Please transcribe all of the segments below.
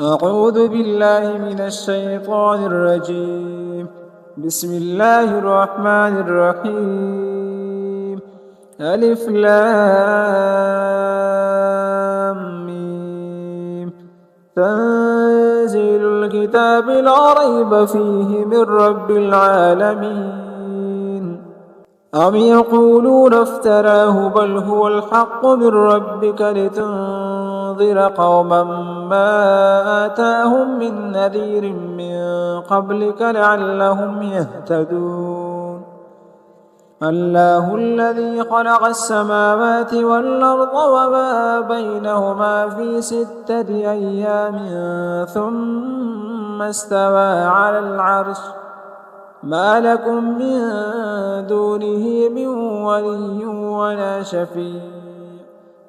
أعوذ بالله من الشيطان الرجيم. بسم الله الرحمن الرحيم. ألف لام ميم. تنزيل الكتاب لا ريب فيه من رب العالمين. أم يقولون افتراه بل هو الحق من ربك لتنذر قوما ما آتاهم من نذير من قبلك لعلهم يهتدون. الله الذي خلق السماوات والأرض وما بينهما في 6 أيام ثم استوى على العرش ما لكم من دونه من ولي ولا شفيع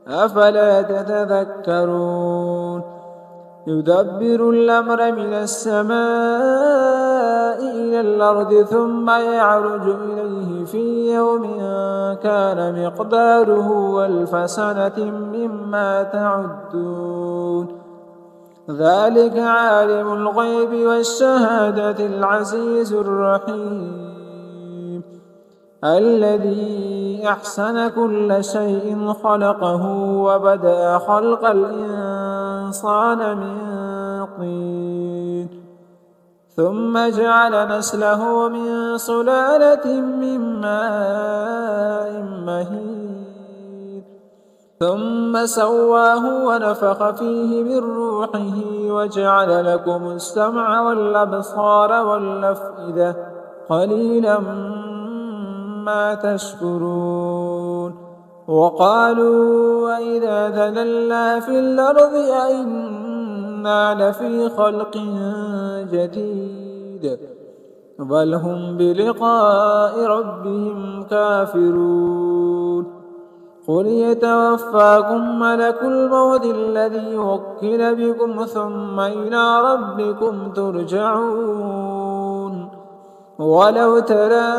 أفلا تتذكرون. يدبر الأمر من السماء إلى الأرض ثم يعرج إليه في يوم كان مقداره 1000 سنة مما تعدون. ذلك عالم الغيب والشهادة العزيز الرحيم. الذي أحسن كل شيء خلقه وبدأ خلق الإنسان من طين ثم جعل نسله من سلالة من ماء مهين ثم سواه ونفخ فيه من روحه وجعل لكم السمع والأبصار والأفئدة قليلا ما تشكرون. وقالوا وإذا ضللنا في الأرض أئنا لفي خلق جديد بل هم بلقاء ربهم كافرون. قل يتوفاكم ملك الموت الذي وكل بكم ثم إلى ربكم ترجعون. ولو ترى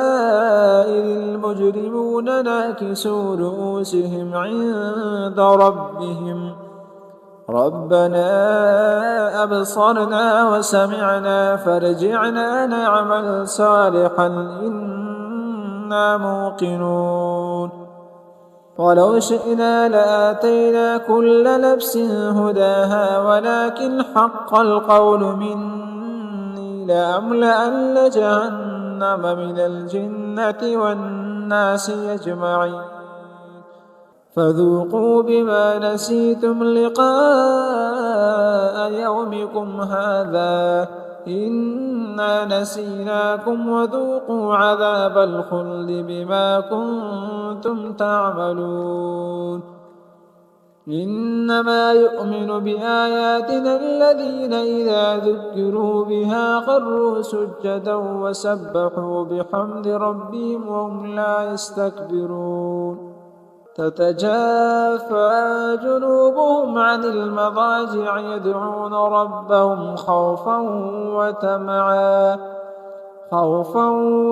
إذ المجرمون ناكسوا رؤوسهم عند ربهم ربنا أبصرنا وسمعنا فارجعنا نعمل صالحا إنا موقنون. ولو شئنا لآتينا كل نفس هداها ولكن حق القول مني لأملأن جهنم من الجنة والناس أجمعين فذوقوا بما نسيتم لقاء يومكم هذا إنا نسيناكم وذوقوا عذاب الخلد بما كنتم تعملون. إنما يؤمن بآياتنا الذين إذا ذكروا بها خروا سجدا وسبحوا بحمد ربهم وهم لا يستكبرون. تتجافى جنوبهم عن المضاجع يدعون ربهم خوفا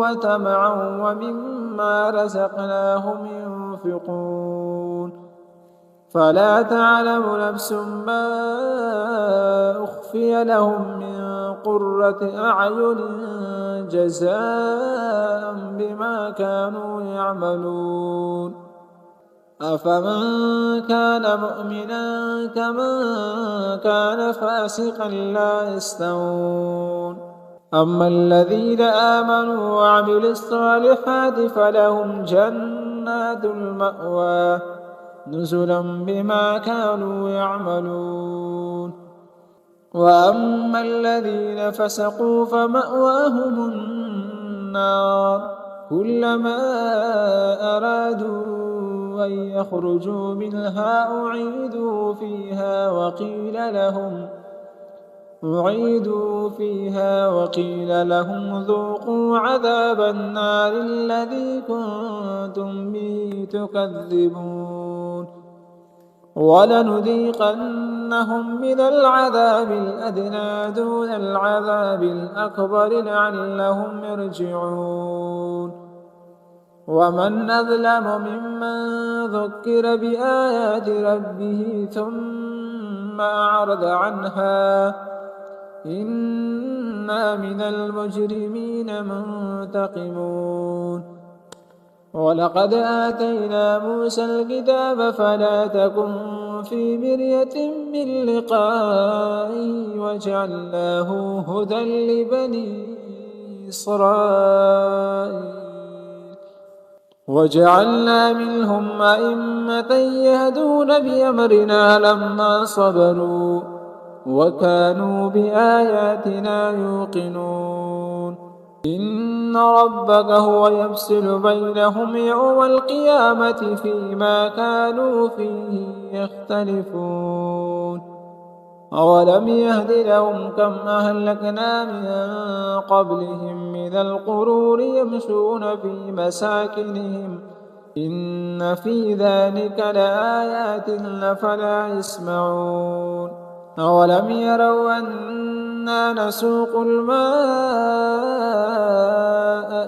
وطمعا ومما رزقناهم ينفقون. فلا تعلم نفس ما أخفي لهم من قرة أعين جزاء بما كانوا يعملون. أفمن كان مؤمنا كمن كان فاسقا لا يستوون. أما الذين آمنوا وعملوا الصالحات فلهم جنات المأوى نزلا بما كانوا يعملون. وأما الذين فسقوا فمأواهم النار كلما أرادوا أن يخرجوا منها أعيدوا فيها وقيل لهم ذوقوا عذاب النار الذي كنتم به تكذبون. ولنذيقنهم من العذاب الأدنى دون العذاب الأكبر لعلهم يرجعون. ومن أظلم ممن ذكر بآيات ربه ثم ثم أعرض عنها إنا من المجرمين منتقمون ولقد آتينا موسى الكتاب فلا تكن في مرية من لقائه وجعلناه هدى لبني إسرائيل وجعلنا منهم أئمة يهدون بأمرنا لما صبروا وكانوا بآياتنا يوقنون إن ربك هو يفصل بينهم يوم القيامة فيما كانوا فيه يختلفون أولم يهد لهم كم أهلكنا من قبلهم من القرون يمشون في مساكنهم إن في ذلك لآيات أفلا يسمعون أولم يروا أنا نسوق الماء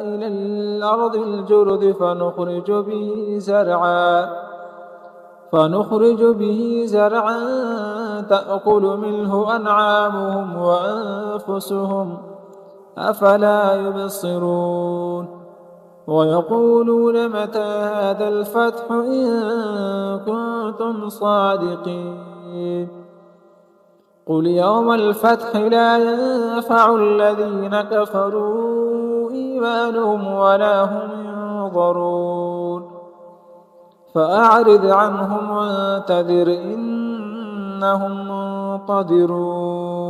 إلى الأرض الجرد فنخرج به زرعا تأكل منه أنعامهم وأنفسهم أفلا يبصرون ويقولون متى هذا الفتح إن كنتم صادقين قل يوم الفتح لا ينفع الذين كفروا إيمانهم ولا هم ينظرون فأعرض عنهم وانتظر إنهم منتظرون